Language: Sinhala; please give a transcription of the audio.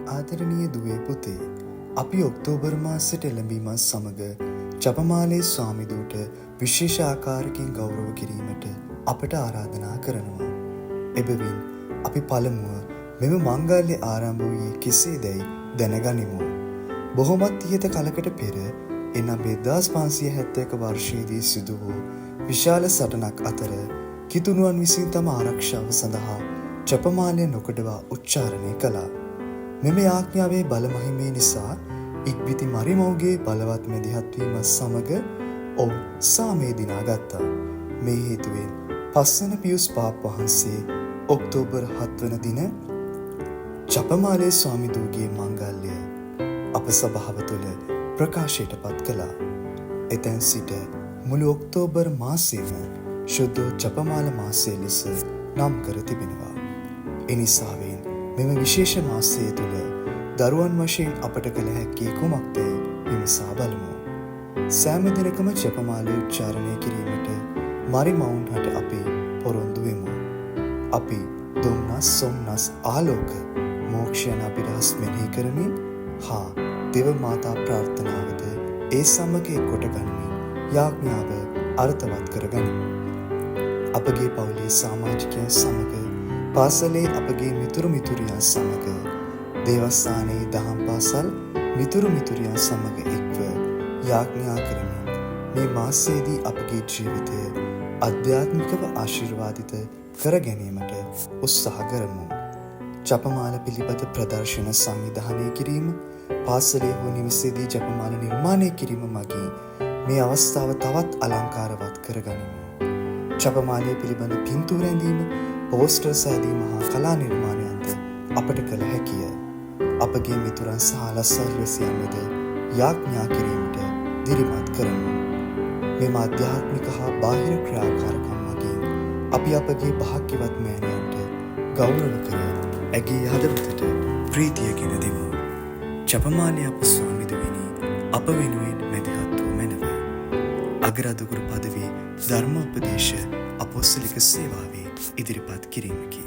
ආදරණීය දුවේ පුතේ, අපි ඔක්තෝබර් මාසෙට එළඹීමත් සමග ජපමාලේ ස්වාමිදූට විශේෂ ආකාරකින් ගෞරව කිරීමට අපට ආරාධනා කරනවා. එබැවින් අපි පළමුව මෙම මංගල්‍ය ආරම්භ වූයේ කෙසේදැයි දැනගනිමු. බොහොමත් ඉහත කලකට පෙර එනම් 1571 වර්ෂයේදී සිදු වූ විශාල සටනක් අතර කිතුණුවන් විසින් තම ආරක්ෂාව සඳහා ජපමාලය නොකඩවා උච්චාරණය කළා. මෙම යාඥාවේ බලමහිමේ නිසා ඉක්බිති මරිමව්ගේ බලවත් මැදිහත් වීමත් සමග ඔවුන් සාමය දිනාගත්තා. මේ හේතුවෙන් පස්වන පියුස් පාප් වහන්සේ ඔක්තෝබර් 7 වන දින ජපමාලේ ස්වාමිදූගේ මංගල්‍යය අප සභාව තුළ ප්‍රකාශයට පත් කළා. එතැන් සිට මුළු ඔක්තෝබර් මාසයම ශුද්ධ ජපමාල මාසය ලෙස නම් කර තිබෙනවා. එනිසාවෙන් මෙම විශේෂ මාසය තුළ දරුවන් වශයෙන් අපට කළ හැක්කේ කුමක්දැයි විමසා බලමු. සෑම දිනකම ජපමාලය උච්චාරණය කිරීමට මරිමවුන් හට අපි පොරොන්දු වෙමු. අපි දුම්නස් සොම්නස් ආලෝක මෝක්ෂයන අභිරහස් මෙනෙහි කරමින් හා දෙව මාතා ප්‍රාර්ථනාවද ඒ සමග කොට ගනිමින් යාඥාව අර්ථවත් කරගනිමු. අපගේ පවුලේ සමාජිකයන් සමග පාසලේ අපගේ මිතුරු මිතුරියන් සමග දේවස්ථානයේ දහම් පාසල් මිතුරු මිතුරියන් සමග එක්ව යාඥා කරමින් මේ මාසයේදී අපගේ ජීවිතය අධ්‍යාත්මිකව ආශිර්වාදිත කර ගැනීමට උත්සාහ කරමු. ජපමාල පිළිබඳ ප්‍රදර්ශන සංවිධානය කිරීම, පාසලේ හෝ නිවසේදී ජපමාල නිර්මාණය කිරීම මගින් මේ අවස්ථාව තවත් අලංකාරවත් කරගනිමු. ජපමාලය පිළිබඳ පින්තූර ඇඳීම, පෝස්ටර් සෑදීම හා කලා නිර්මාණයන්ද අපට කළ හැකිය. අපගේ මිතුරන් සහ ලස්සල්වැසියන් වෙද යාඥා කිරීමට දිරිමත් කරමු. මෙම අධ්‍යාත්මික හා බාහිර ක්‍රියාකාරකම් මගින් අපි අපගේ භාග්‍යවත් මෑණියන්ට ගෞරව කර ඇගේ හදවතට ප්‍රීතිය ගෙන දෙමු. ජපමාලය අප ස්වාමිදුවෙනි, අප වෙනුවෙන් මැදිහත් වූ මැනව. අගරාදුගුරු පදවි ධර්මෝපදේශ අපොස්තලික සේවාවේ ඉදිරිපත් කිරීමකි.